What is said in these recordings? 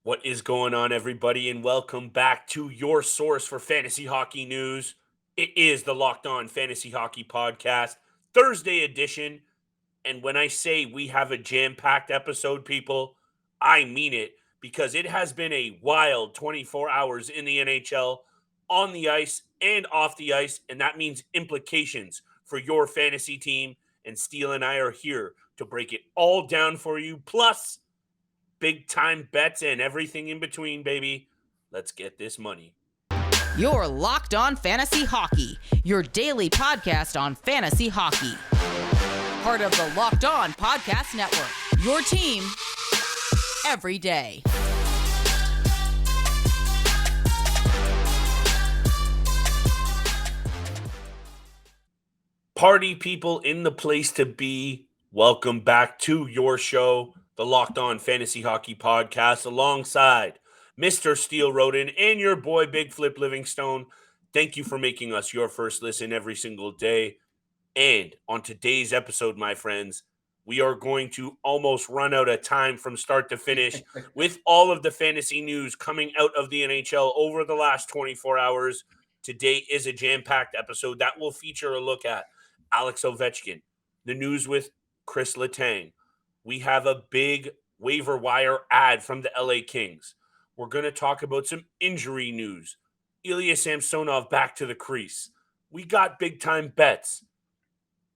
What is going on, everybody, and welcome back to your source for fantasy hockey news. It is the Locked On Fantasy Hockey Podcast, Thursday edition. And when I say we have a jam-packed episode, people, I mean it because it has been a wild 24 hours in the NHL, on the ice and off the ice, and that means implications for your fantasy team. And Steele and I are here to break it all down for you. Plus, big time bets and everything in between, baby. Let's get this money. You're Locked On Fantasy Hockey, your daily podcast on fantasy hockey. Part of the Locked On Podcast Network, your team every day. Party people in the place to be, welcome back to your show, the Locked On Fantasy Hockey Podcast, alongside Mr. Steele Roden and your boy Big Flip Livingstone. Thank you for making us your first listen every single day. And on today's episode, my friends, we are going to almost run out of time from start to finish with all of the fantasy news coming out of the NHL over the last 24 hours. Today is a jam-packed episode that will feature a look at Alex Ovechkin, the news with Kris Letang. We have a big waiver wire ad from the LA Kings. We're going to talk about some injury news. Ilya Samsonov back to the crease. We got big-time bets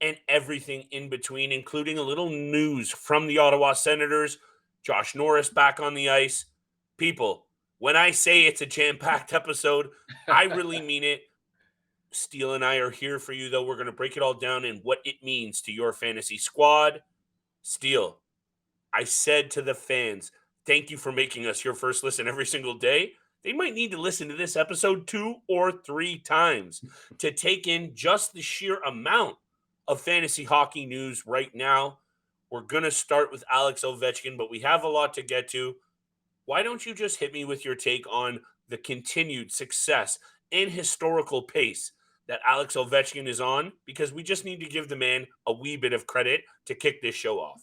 and everything in between, including a little news from the Ottawa Senators. Josh Norris back on the ice. People, when I say it's a jam-packed episode, I really mean it. Steele and I are here for you, though. We're going to break it all down and what it means to your fantasy squad. Steele, I said to the fans, thank you for making us your first listen every single day. They might need to listen to this episode 2 or 3 times to take in just the sheer amount of fantasy hockey news right now. We're going to start with Alex Ovechkin, but we have a lot to get to. Why don't you just hit me with your take on the continued success and historical pace that Alex Ovechkin is on? Because we just need to give the man a wee bit of credit to kick this show off.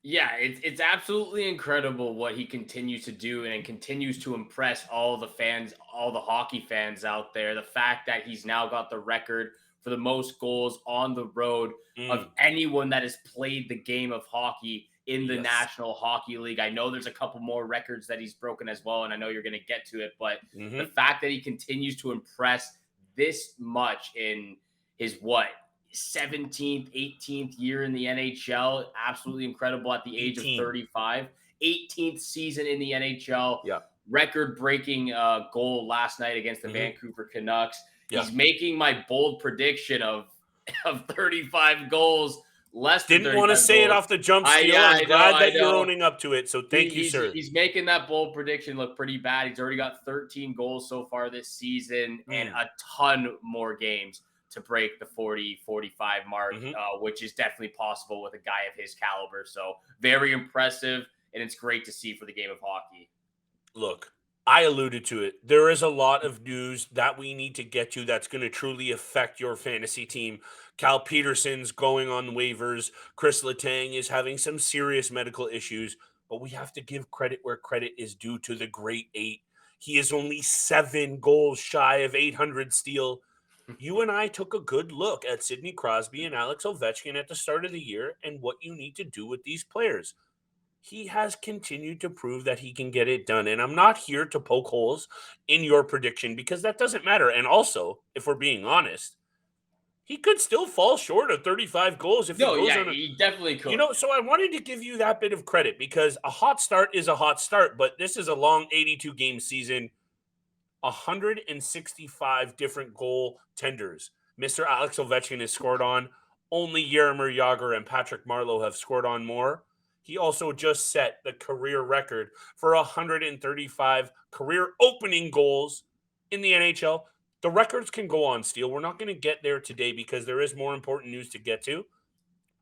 Yeah, it's absolutely incredible what he continues to do and continues to impress all the fans, all the hockey fans out there. The fact that he's now got the record for the most goals on the road of anyone that has played the game of hockey in the National Hockey League. I know there's a couple more records that he's broken as well, and I know you're going to get to it, but the fact that he continues to impress this much in his 17th, 18th year in the NHL, absolutely incredible at the age of 35. 18th season in the NHL, record-breaking goal last night against the Vancouver Canucks. He's making my bold prediction of 35 goals. Didn't want to say goals. It off the jump, Steele. I'm glad that you're owning up to it, so thank you, sir. He's making that bold prediction look pretty bad. He's already got 13 goals so far this season and a ton more games to break the 40-45 mark, which is definitely possible with a guy of his caliber. So very impressive, and it's great to see for the game of hockey. Look, I alluded to it. There is a lot of news that we need to get to that's going to truly affect your fantasy team. Cal Petersen's going on waivers. Kris Letang is having some serious medical issues, but we have to give credit where credit is due to the great 8. He is only 7 goals shy of 800 Steele. You and I took a good look at Sidney Crosby and Alex Ovechkin at the start of the year and what you need to do with these players. He has continued to prove that he can get it done. And I'm not here to poke holes in your prediction because that doesn't matter. And also, if we're being honest, he could still fall short of 35 goals if he definitely could. So I wanted to give you that bit of credit because a hot start is a hot start, but this is a long 82-game season. 165 different goal tenders Mr. Alex Ovechkin has scored on. Only Jaromir Jagr and Patrick Marleau have scored on more. He also just set the career record for 135 career opening goals in the NHL. The records can go on, Steele. We're not going to get there today because there is more important news to get to.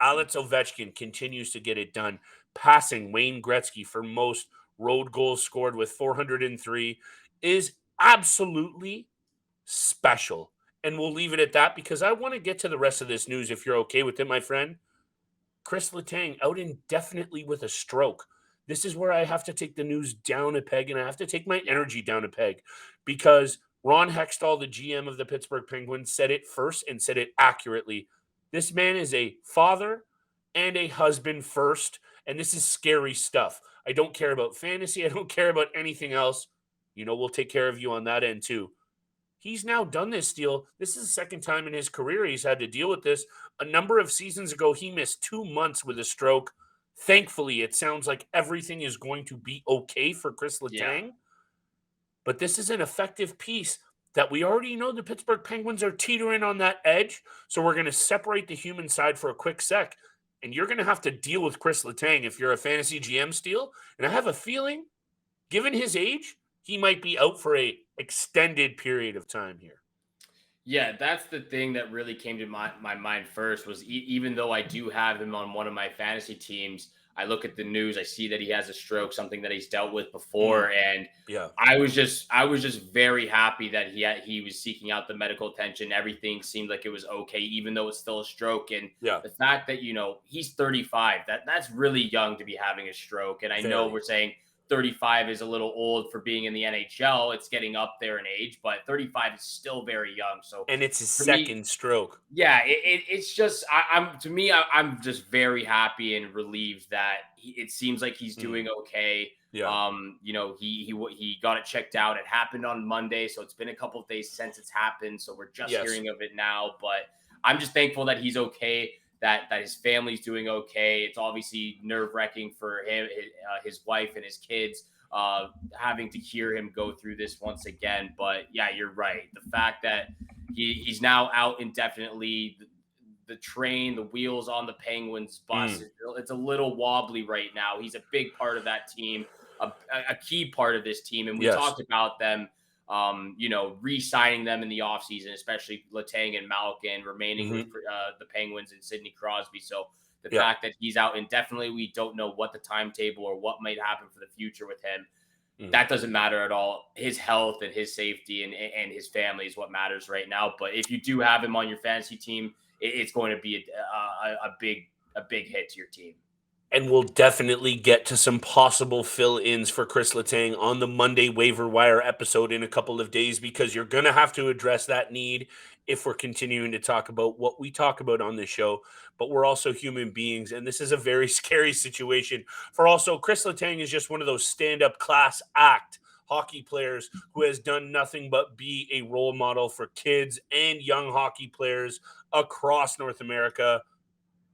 Alex Ovechkin continues to get it done, passing Wayne Gretzky for most road goals scored with 403 is absolutely special. And we'll leave it at that because I want to get to the rest of this news if you're okay with it, my friend. Kris Letang out indefinitely with a stroke. this is where I have to take the news down a peg, and I have to take my energy down a peg, because Ron Hextall, the GM of the Pittsburgh Penguins, said it first and said it accurately. This man is a father and a husband first, and this is scary stuff. I don't care about fantasy. I don't care about anything else. We'll take care of you on that end too. He's now done this deal. This is the second time in his career he's had to deal with this. A number of seasons ago, he missed 2 months with a stroke. Thankfully, it sounds like everything is going to be okay for Kris Letang. Yeah. But this is an effective piece that we already know the Pittsburgh Penguins are teetering on that edge. So we're going to separate the human side for a quick sec. And you're going to have to deal with Kris Letang if you're a fantasy GM Steele. And I have a feeling, given his age, he might be out for a extended period of time here. Yeah, that's the thing that really came to my mind first was even though I do have him on one of my fantasy teams, I look at the news, I see that he has a stroke, something that he's dealt with before, and Yeah. I was just very happy that he was seeking out the medical attention. Everything seemed like it was okay, even though it's still a stroke. And the fact that he's 35, that's really young to be having a stroke. And I know we're saying 35 is a little old for being in the NHL. It's getting up there in age, but 35 is still very young. So, and it's his second stroke. Yeah, it's just I'm just very happy and relieved that it seems like he's doing okay. Yeah. He got it checked out. It happened on Monday, so it's been a couple of days since it's happened. So we're just hearing of it now, but I'm just thankful that he's okay. That his family's doing okay. It's obviously nerve-wracking for him, his wife, and his kids having to hear him go through this once again. But yeah, you're right. The fact that he's now out indefinitely, the wheels on the Penguins bus, it's a little wobbly right now. He's a big part of that team, a key part of this team, and we talked about them. Re-signing them in the offseason, especially Letang and Malkin remaining with the Penguins and Sidney Crosby. So the fact that he's out indefinitely, we don't know what the timetable or what might happen for the future with him. That doesn't matter at all. His health and his safety and his family is what matters right now. But if you do have him on your fantasy team, it's going to be a big hit to your team. And we'll definitely get to some possible fill-ins for Kris Letang on the Monday waiver wire episode in a couple of days, because you're going to have to address that need if we're continuing to talk about what we talk about on this show. But we're also human beings, and this is a very scary situation. For also, Kris Letang is just one of those stand-up class act hockey players who has done nothing but be a role model for kids and young hockey players across North America.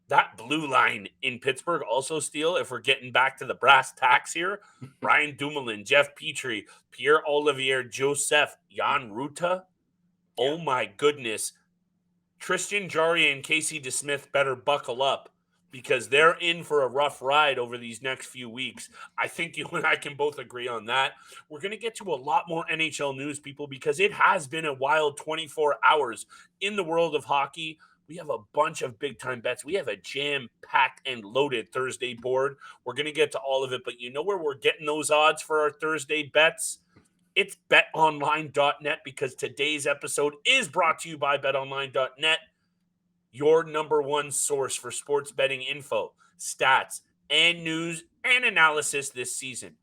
That blue line in Pittsburgh also, Steele, if we're getting back to the brass tacks here, Brian Dumoulin, Jeff Petrie, Pierre-Olivier Joseph, Jan Ruta. Oh my goodness. Tristan Jarry and Casey DeSmith better buckle up, because they're in for a rough ride over these next few weeks. I think you and I can both agree on that. We're going to get to a lot more NHL news, people, because it has been a wild 24 hours in the world of hockey. We have a bunch of big-time bets. We have a jam-packed and loaded Thursday board. We're going to get to all of it, but you know where we're getting those odds for our Thursday bets? It's betonline.net, because today's episode is brought to you by betonline.net, your number one source for sports betting info, stats, and news and analysis this season.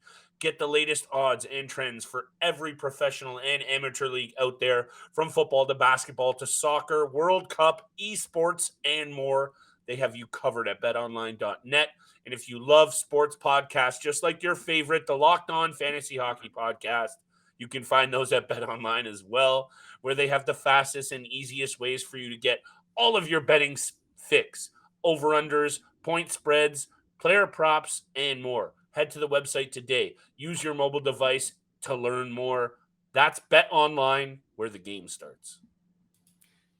Get the latest odds and trends for every professional and amateur league out there, from football to basketball to soccer, World Cup, esports, and more. They have you covered at betonline.net. And if you love sports podcasts, just like your favorite, the Locked On Fantasy Hockey Podcast, you can find those at BetOnline as well, where they have the fastest and easiest ways for you to get all of your betting fix, over-unders, point spreads, player props, and more. Head to the website today. Use your mobile device to learn more. That's BetOnline, where the game starts.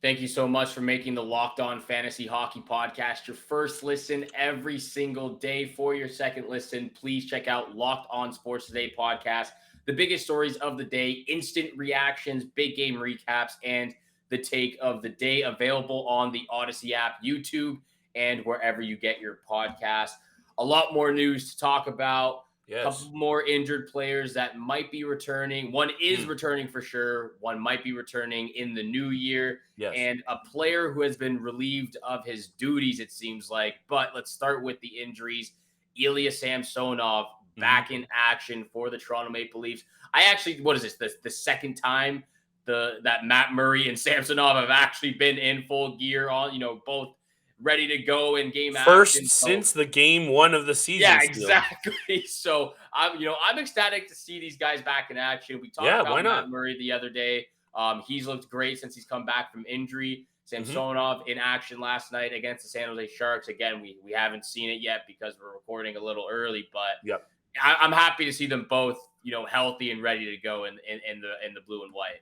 Thank you so much for making the Locked On Fantasy Hockey Podcast your first listen every single day. For your second listen, please check out Locked On Sports Today podcast. The biggest stories of the day, instant reactions, big game recaps, and the take of the day, available on the Odyssey app, YouTube, and wherever you get your podcast. A lot more news to talk about. Yes. A couple more injured players that might be returning. One is returning for sure. One might be returning in the new year. Yes. And a player who has been relieved of his duties, it seems like. But let's start with the injuries. Ilya Samsonov back in action for the Toronto Maple Leafs. I actually, what is this? The second time that Matt Murray and Samsonov have actually been in full gear on, both ready to go in game First action. since the game 1 of the season. Yeah, exactly. So I'm ecstatic to see these guys back in action. We talked about Matt Murray the other day. He's looked great since he's come back from injury. Samsonov in action last night against the San Jose Sharks. Again, we haven't seen it yet because we're recording a little early, but I'm happy to see them both, healthy and ready to go in the blue and white.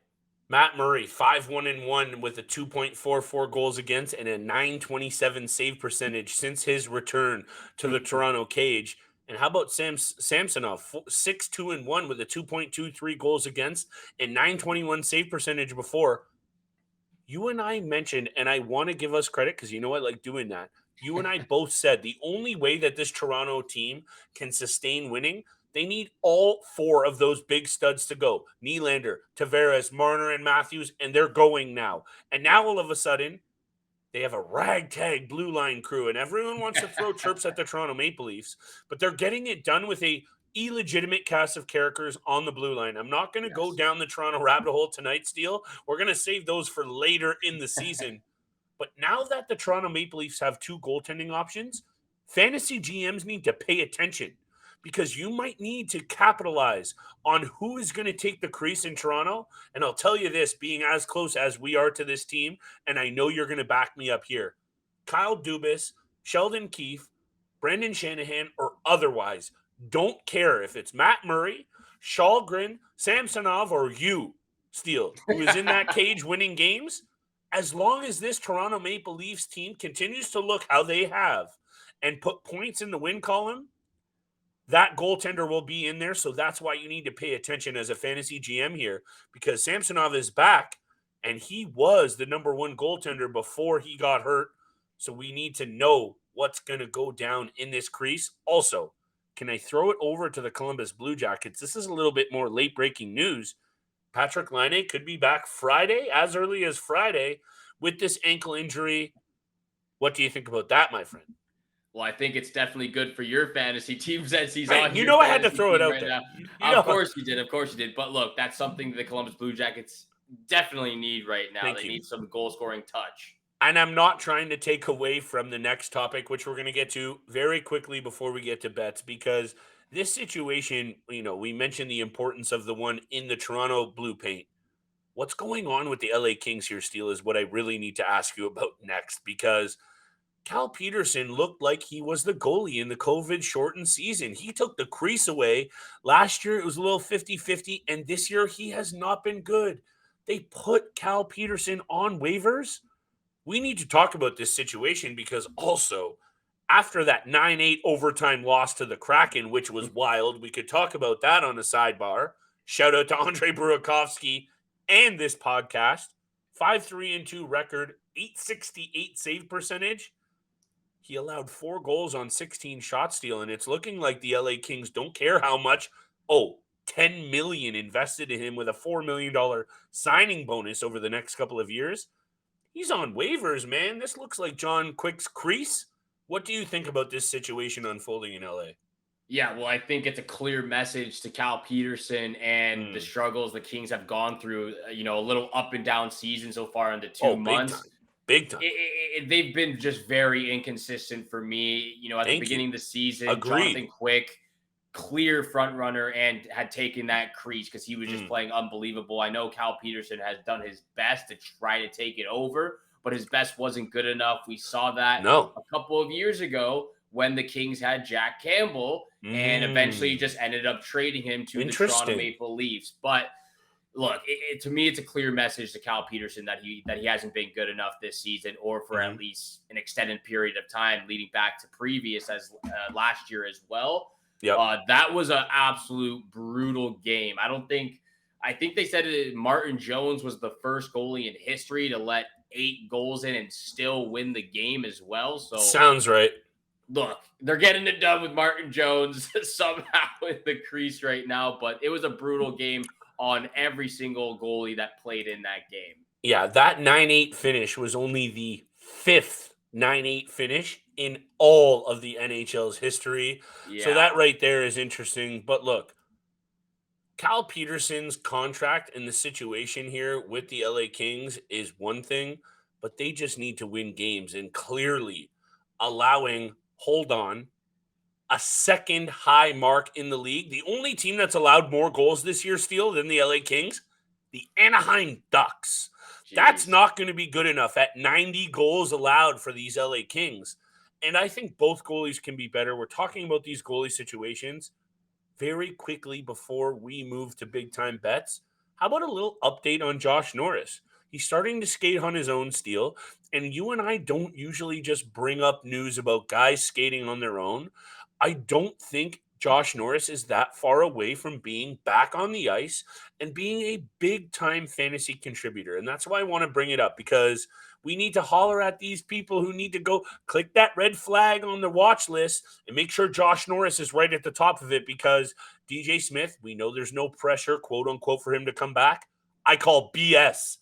Matt Murray, 5-1-1 with a 2.44 goals against and a 927 save percentage since his return to the Toronto Cage. And how about Samsonov, 6-2-1 with a 2.23 goals against and 921 save percentage before. You and I mentioned, and I want to give us credit because I like doing that. You and I both said the only way that this Toronto team can sustain winning, they need all 4 of those big studs to go. Nylander, Tavares, Marner, and Matthews, and they're going now. And now all of a sudden, they have a ragtag blue line crew, and everyone wants to throw chirps at the Toronto Maple Leafs, but they're getting it done with a illegitimate cast of characters on the blue line. I'm not going to go down the Toronto rabbit hole tonight, Steele. We're going to save those for later in the season. But now that the Toronto Maple Leafs have 2 goaltending options, fantasy GMs need to pay attention because you might need to capitalize on who is going to take the crease in Toronto. And I'll tell you this, being as close as we are to this team, and I know you're going to back me up here, Kyle Dubas, Sheldon Keefe, Brendan Shanahan, or otherwise, don't care if it's Matt Murray, Shalgren, Samsonov, or you, Steele, who is in that cage winning games. As long as this Toronto Maple Leafs team continues to look how they have and put points in the win column, that goaltender will be in there. So that's why you need to pay attention as a fantasy GM here, because Samsonov is back and he was the number 1 goaltender before he got hurt. So we need to know what's going to go down in this crease. Also, can I throw it over to the Columbus Blue Jackets? This is a little bit more late breaking news. Patrik Laine could be back Friday, as early as Friday, with this ankle injury. What do you think about that, my friend? Well, I think it's definitely good for your fantasy team since he's right, on. I had to throw it out there. Of course you did. Of course you did. But look, that's something the Columbus Blue Jackets definitely need right now. They need some goal-scoring touch. And I'm not trying to take away from the next topic, which we're going to get to very quickly before we get to bets, because this situation, we mentioned the importance of the one in the Toronto blue paint. What's going on with the LA Kings here, Steele, is what I really need to ask you about next, because Cal Petersen looked like he was the goalie in the COVID-shortened season. He took the crease away. Last year, it was a little 50-50, and this year, he has not been good. They put Cal Petersen on waivers. We need to talk about this situation because also, after that 9-8 overtime loss to the Kraken, which was wild, we could talk about that on a sidebar. Shout out to Andre Burakovsky and this podcast. 5-3-2 record, 868 save percentage. He allowed 4 goals on 16 shots, Steele, and it's looking like the LA Kings don't care how much. $10 million invested in him with a $4 million signing bonus over the next couple of years. He's on waivers, man. This looks like John Quick's crease. What do you think about this situation unfolding in LA? Yeah, well, I think it's a clear message to Cal Petersen and the struggles the Kings have gone through. A little up and down season so far in the 2 months. Big time. They've been just very inconsistent for me. At the beginning of the season, Jonathan Quick, clear front runner, and had taken that crease because he was just playing unbelievable. I know Cal Petersen has done his best to try to take it over, but his best wasn't good enough. We saw that a couple of years ago when the Kings had Jack Campbell and eventually just ended up trading him to the Toronto Maple Leafs. But look, to me, it's a clear message to Cal Petersen that he hasn't been good enough this season, or for at least an extended period of time leading back to previous as last year as well. Yep. That was an absolute brutal game. I think they said Martin Jones was the first goalie in history to let 8 goals in and still win the game as well. So sounds right. Look, they're getting it done with Martin Jones somehow in the crease right now, but it was a brutal game on every single goalie that played in that game. Yeah, that 9-8 finish was only the 5th 9-8 finish in all of the NHL's history. Yeah. So that right there is interesting. But look, Cal Petersen's contract and the situation here with the LA Kings is one thing, but they just need to win games, and clearly allowing, hold on, a second high mark in the league. The only team that's allowed more goals this year, Steele, than the LA Kings, the Anaheim Ducks. That's Jeez. not going to be good enough at 90 goals allowed for these LA Kings. And I think both goalies can be better. We're talking about these goalie situations very quickly before we move to big time bets. How about a little update on Josh Norris? He's starting to skate on his own, Steel. And you and I don't usually just bring up news about guys skating on their own. I don't think Josh Norris is that far away from being back on the ice and being a big time fantasy contributor. And that's why I want to bring it up, because we need to holler at these people who need to go click that red flag on the watch list and make sure Josh Norris is right at the top of it, because DJ Smith, we know there's no pressure, quote unquote, for him to come back. I call BS.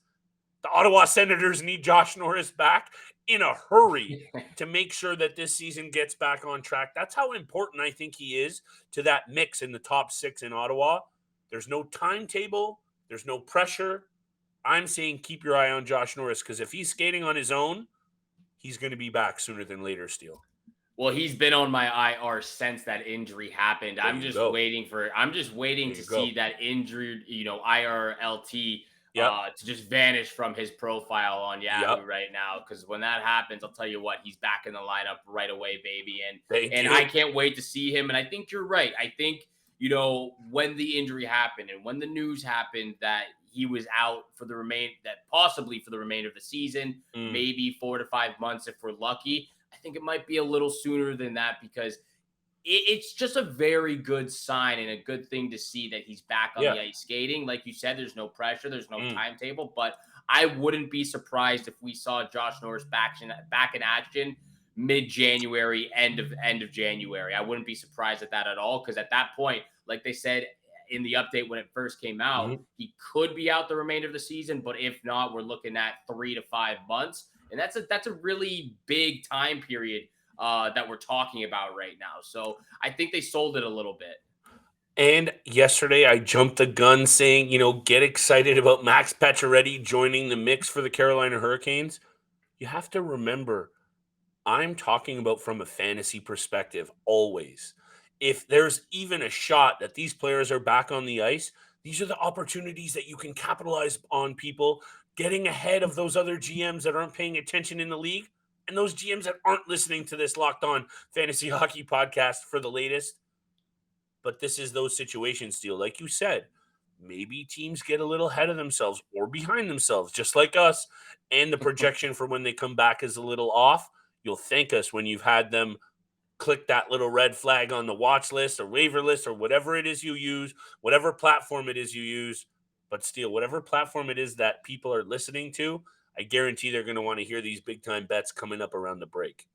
The Ottawa Senators need Josh Norris back in a hurry to make sure that this season gets back on track. That's how important I think he is to that mix in the top 6 in Ottawa. There's no timetable. There's no pressure. I'm saying keep your eye on Josh Norris, because if he's skating on his own, he's going to be back sooner than later, Steele. Well, he's been on my IR since that injury happened. I'm just waiting to see that injured, IRLT to just vanish from his profile on Yahoo right now. Because when that happens, I'll tell you what, he's back in the lineup right away, baby. And I can't wait to see him. And I think you're right. I think, when the injury happened and when the news happened that he was out possibly for the remainder of the season, maybe 4 to 5 months if we're lucky. I think it might be a little sooner than that, because it's just a very good sign and a good thing to see that he's back on the ice skating. Like you said, there's no pressure, there's no timetable, but I wouldn't be surprised if we saw Josh Norris back in action mid-January, end of January. I wouldn't be surprised at that at all, because at that point, like they said in the update when it first came out, he could be out the remainder of the season, but if not, we're looking at 3 to 5 months. And that's a really big time period that we're talking about right now. So I think they sold it a little bit. And yesterday I jumped the gun saying, get excited about Max Pacioretty joining the mix for the Carolina Hurricanes. You have to remember, I'm talking about from a fantasy perspective always. If there's even a shot that these players are back on the ice, these are the opportunities that you can capitalize on, people getting ahead of those other GMs that aren't paying attention in the league, and those GMs that aren't listening to this Locked On Fantasy Hockey podcast for the latest. But this is those situations, Steele. Like you said, maybe teams get a little ahead of themselves or behind themselves, just like us, and the projection for when they come back is a little off. You'll thank us when you've had them click that little red flag on the watch list or waiver list or whatever it is you use, whatever platform it is you use. But still, whatever platform it is that people are listening to, I guarantee they're going to want to hear these big time bets coming up around the break.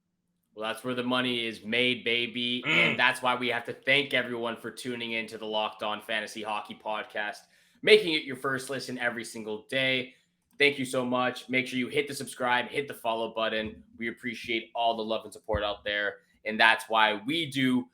Well, that's where the money is made, baby. And that's why we have to thank everyone for tuning in to the Locked On Fantasy Hockey podcast, making it your first listen every single day. Thank you so much. Make sure you hit the subscribe, hit the follow button. We appreciate all the love and support out there. And that's why we do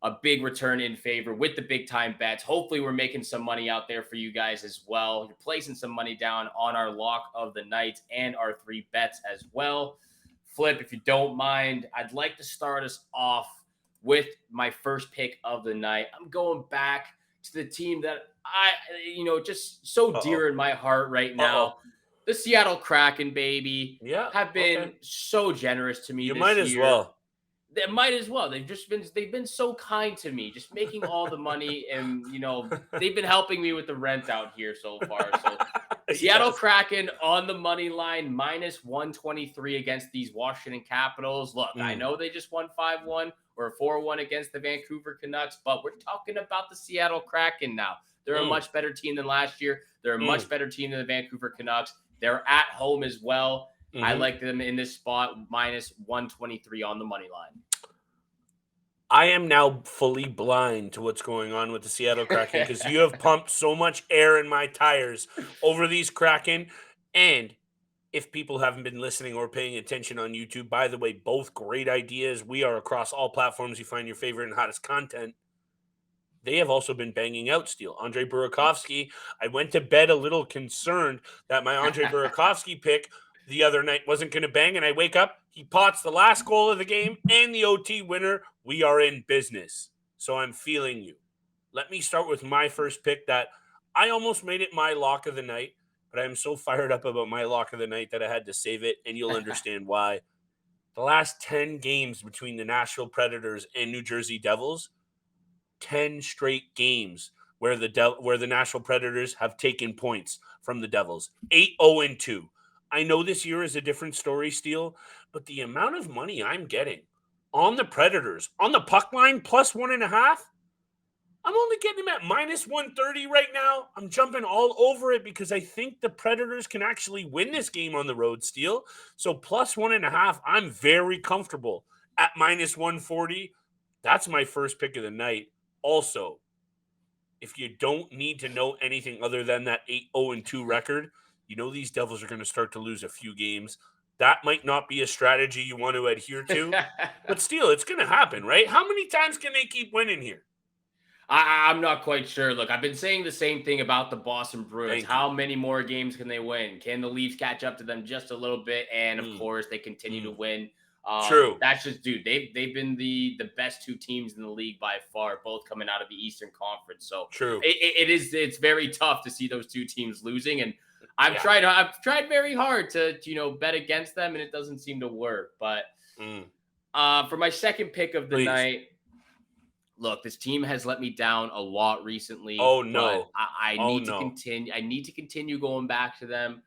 a big return in favor with the big time bets. Hopefully we're making some money out there for you guys as well. You're placing some money down on our lock of the night and our 3 bets as well. Flip, if you don't mind, I'd like to start us off with my first pick of the night. I'm going back to the team that just so dear in my heart right now. The Seattle Kraken, baby, have been so generous to me this year. Might as well. They might as well. They've been so kind to me, just making all the money, and they've been helping me with the rent out here so far. So Seattle Kraken on the money line, minus 123 against these Washington Capitals. Look, I know they just won 5-1 or 4-1 against the Vancouver Canucks, but we're talking about the Seattle Kraken now. They're a much better team than last year. They're a much better team than the Vancouver Canucks. They're at home as well. I like them in this spot, minus 123 on the money line. I am now fully blind to what's going on with the Seattle Kraken, because you have pumped so much air in my tires over these Kraken. And If people haven't been listening or paying attention on YouTube, by the way, both great ideas. We are across all platforms. You find your favorite and hottest content. They have also been banging out Steel. Andre Burakovsky, I went to bed a little concerned that my Andre Burakovsky pick the other night wasn't going to bang, and I wake up, he pots the last goal of the game and the OT winner. We are in business. So I'm feeling you. Let me start with my first pick that I almost made it my lock of the night, but I'm so fired up about my lock of the night that I had to save it, and you'll understand why. The last 10 games between the Nashville Predators and New Jersey Devils, 10 straight games where the Nashville Predators have taken points from the Devils. 8-0-2. I know this year is a different story, Steele, but the amount of money I'm getting on the Predators, on the puck line, plus 1.5, I'm only getting them at minus 130 right now. I'm jumping all over it because I think the Predators can actually win this game on the road, Steele. So plus 1.5, I'm very comfortable at minus 140. That's my first pick of the night. Also, if you don't need to know anything other than that 8-0-2 record, you know these Devils are going to start to lose a few games. That might not be a strategy you want to adhere to, but still, it's going to happen, right? How many times can they keep winning here? I'm not quite sure. Look, I've been saying the same thing about the Boston Bruins. Thank How many more games can they win? Can the Leafs catch up to them just a little bit? And of course, they continue to win. True. That's just, dude. They've been the best two teams in the league by far, both coming out of the Eastern Conference. So True. It's very tough to see those two teams losing. And I've tried very hard to bet against them, and it doesn't seem to work. But for my second pick of the night. Look, this team has let me down a lot recently. Oh no! I need to continue. I need to continue going back to them.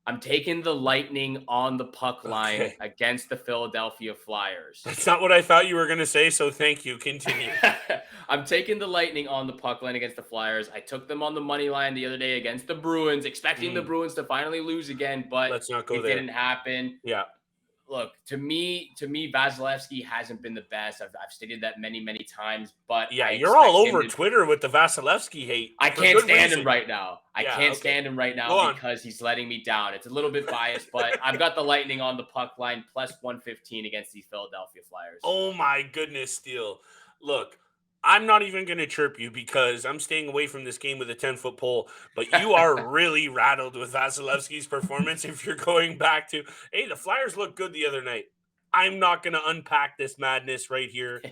I'm taking the Lightning on the puck line against the Philadelphia Flyers. That's not what I thought you were going to say, so thank you. Continue. I'm taking the Lightning on the puck line against the Flyers. I took them on the money line the other day against the Bruins, expecting the Bruins to finally lose again, but let's not go it there. Didn't happen. Yeah. Look, to me, Vasilevsky hasn't been the best. I've stated that many times, but yeah, you're all over Twitter with the Vasilevsky hate. I can't stand him right now. I can't stand him right now because he's letting me down. It's a little bit biased, but I've got the Lightning on the puck line plus 115 against these Philadelphia Flyers. Oh my goodness, Steele. Look, I'm not even going to chirp you because I'm staying away from this game with a 10-foot pole, but you are really rattled with Vasilevsky's performance if you're going back to, hey, the Flyers looked good the other night. I'm not going to unpack this madness right here.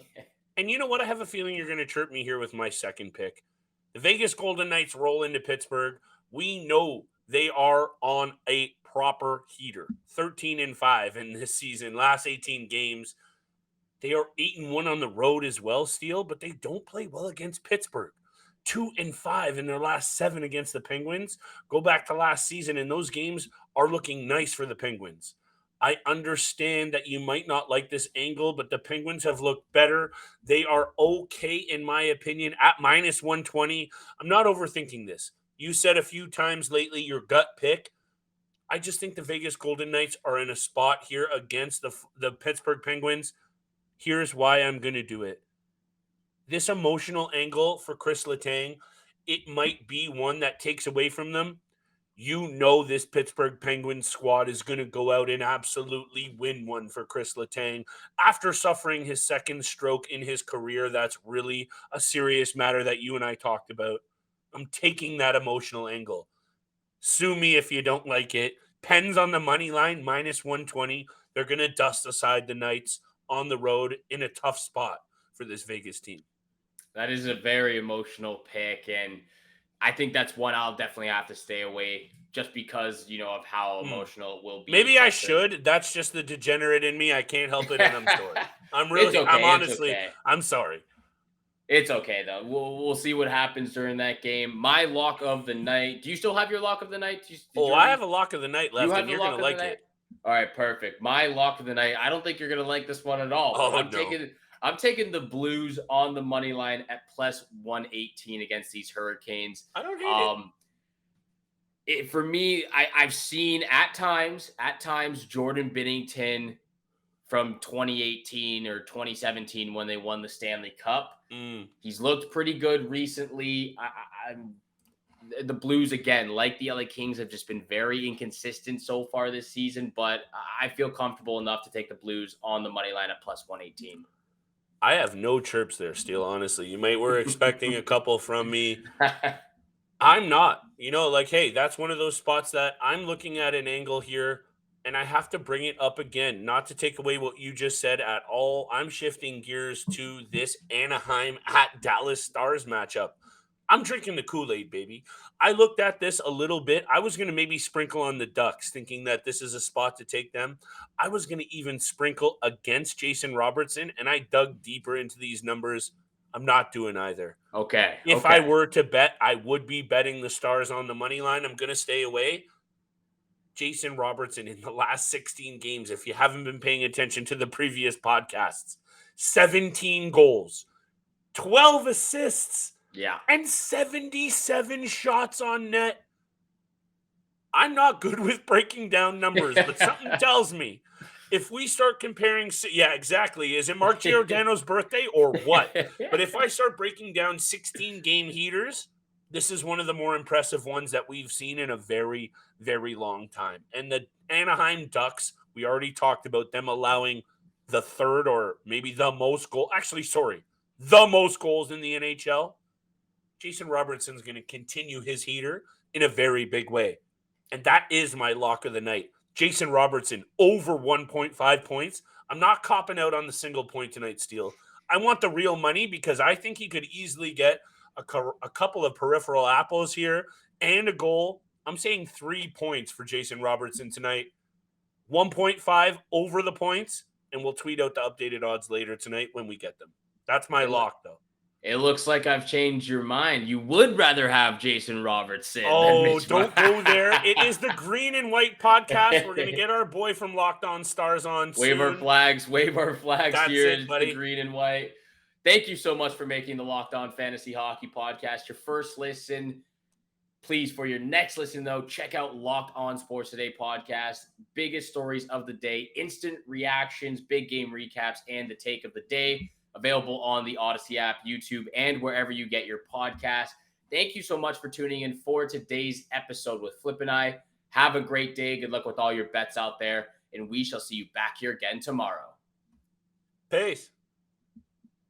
And you know what? I have a feeling you're going to chirp me here with my second pick. The Vegas Golden Knights roll into Pittsburgh. We know they are on a proper heater. 13-5 in this season, last 18 games. They are 8-1 on the road as well, Steele, but they don't play well against Pittsburgh. 2-5 in their last 7 against the Penguins. Go back to last season, and those games are looking nice for the Penguins. I understand that you might not like this angle, but the Penguins have looked better. They are okay, in my opinion, at minus 120. I'm not overthinking this. You said a few times lately your gut pick. I just think the Vegas Golden Knights are in a spot here against the Pittsburgh Penguins. Here's why I'm going to do it. This emotional angle for Kris Letang, it might be one that takes away from them. You know this Pittsburgh Penguins squad is going to go out and absolutely win one for Kris Letang. After suffering his second stroke in his career, that's really a serious matter that you and I talked about. I'm taking that emotional angle. Sue me if you don't like it. Pens on the money line, minus 120. They're going to dust aside the Knights on the road in a tough spot for this Vegas team. That is a very emotional pick, and I think that's one I'll definitely have to stay away just because, of how emotional it will be. Maybe I should. That's just the degenerate in me. I can't help it, and I'm sorry. I'm honestly, I'm sorry. It's okay, though. We'll see what happens during that game. My lock of the night. Do you still have your lock of the night? I have a lock of the night left, and you're going to like it. All right, perfect. My lock of the night. I don't think you're going to like this one at all. I'm taking the Blues on the money line at plus 118 against these Hurricanes. I don't hate it. For me, I've seen at times Jordan Binnington from 2018 or 2017 when they won the Stanley Cup. He's looked pretty good recently. the Blues, again, like the LA Kings, have just been very inconsistent so far this season, but I feel comfortable enough to take the Blues on the money line at plus 118. I have no chirps there, Steele, honestly. You were expecting a couple from me. I'm not. Hey, that's one of those spots that I'm looking at an angle here, and I have to bring it up again, not to take away what you just said at all. I'm shifting gears to this Anaheim at Dallas Stars matchup. I'm drinking the Kool-Aid, baby. I looked at this a little bit. I was going to maybe sprinkle on the Ducks, thinking that this is a spot to take them. I was going to even sprinkle against Jason Robertson, and I dug deeper into these numbers. I'm not doing either. Okay. If I were to bet, I would be betting the Stars on the money line. I'm going to stay away. Jason Robertson in the last 16 games, if you haven't been paying attention to the previous podcasts, 17 goals, 12 assists, and 77 shots on net. I'm not good with breaking down numbers, but something tells me if we start comparing, exactly. Is it Mark Giordano's birthday or what? But if I start breaking down 16 game heaters, this is one of the more impressive ones that we've seen in a very, very long time. And the Anaheim Ducks, we already talked about them allowing the third or maybe the most the most goals in the NHL. Jason Robertson's going to continue his heater in a very big way. And that is my lock of the night. Jason Robertson over 1.5 points. I'm not copping out on the single point tonight, Steele. I want the real money because I think he could easily get a couple of peripheral apples here and a goal. I'm saying 3 points for Jason Robertson tonight. 1.5 over the points, and we'll tweet out the updated odds later tonight when we get them. That's my lock, though. It looks like I've changed your mind. You would rather have Jason Robertson. Oh, don't go there. It is the Green and White podcast. We're going to get our boy from Locked On Stars on soon. Waiver flags. That's Here it, is buddy. the Green and White. Thank you so much for making the Locked On Fantasy Hockey podcast your first listen. Please, for your next listen, though, check out Locked On Sports Today podcast. Biggest stories of the day, instant reactions, big game recaps, and the take of the day. Available on the Odyssey app, YouTube, and wherever you get your podcast. Thank you so much for tuning in for today's episode with Flip and I. Have a great day. Good luck with all your bets out there, and we shall see you back here again tomorrow. Peace.